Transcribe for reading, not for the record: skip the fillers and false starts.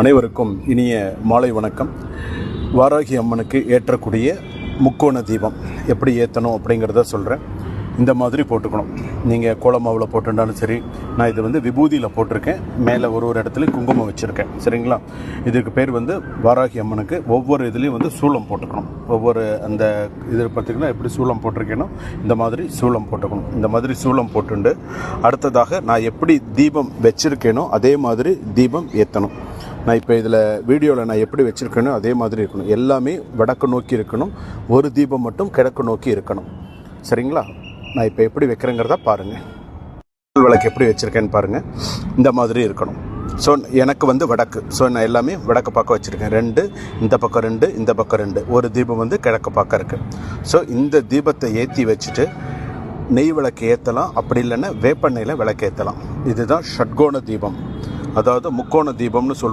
அனைவருக்கும் இனிய மாலை வணக்கம். வாராகி அம்மனுக்கு ஏற்றக்கூடிய முக்கோண தீபம் எப்படி ஏற்றணும் அப்படிங்கிறத சொல்கிறேன். இந்த மாதிரி போட்டுக்கணும். நீங்கள் கோலமாவில் போட்டுட்டாலும் சரி, நான் இது விபூதியில் போட்டிருக்கேன். மேலே ஒரு இடத்துலையும் குங்குமம் வச்சுருக்கேன். சரிங்களா? இதுக்கு பேர் வாராகி அம்மனுக்கு ஒவ்வொரு இதுலேயும் சூளம் போட்டுக்கணும். ஒவ்வொரு அந்த இது பார்த்திங்கன்னா எப்படி சூளம் போட்டிருக்கேனோ இந்த மாதிரி சூளம் போட்டுக்கணும். இந்த மாதிரி சூளம் போட்டுண்டு அடுத்ததாக நான் எப்படி தீபம் வச்சுருக்கேனோ அதே மாதிரி தீபம் ஏற்றணும். நான் இப்போ இதில் வீடியோவில் நான் எப்படி வச்சுருக்கேனோ அதே மாதிரி இருக்கணும். எல்லாமே வடக்கு நோக்கி இருக்கணும். ஒரு தீபம் மட்டும் கிழக்கு நோக்கி இருக்கணும். சரிங்களா? நான் இப்போ எப்படி வைக்கிறேங்கிறத பாருங்கள். விளக்கு எப்படி வச்சுருக்கேன்னு பாருங்கள். இந்த மாதிரி இருக்கணும். ஸோ எனக்கு வடக்கு. ஸோ நான் எல்லாமே வடக்கு பக்கம் வச்சுருக்கேன். 2 இந்த பக்கம் 2 இந்த பக்கம் 2. ஒரு தீபம் கிழக்கு பக்கம் இருக்குது. ஸோ இந்த தீபத்தை ஏற்றி வச்சுட்டு நெய் விளக்கு ஏற்றலாம். அப்படி இல்லைன்னா வேப்பெண்ணெயில் விளக்கு ஏற்றலாம். இதுதான் ஷட்கோண தீபம், அதாவது முக்கோண தீபம்னு சொல்லுவோம்.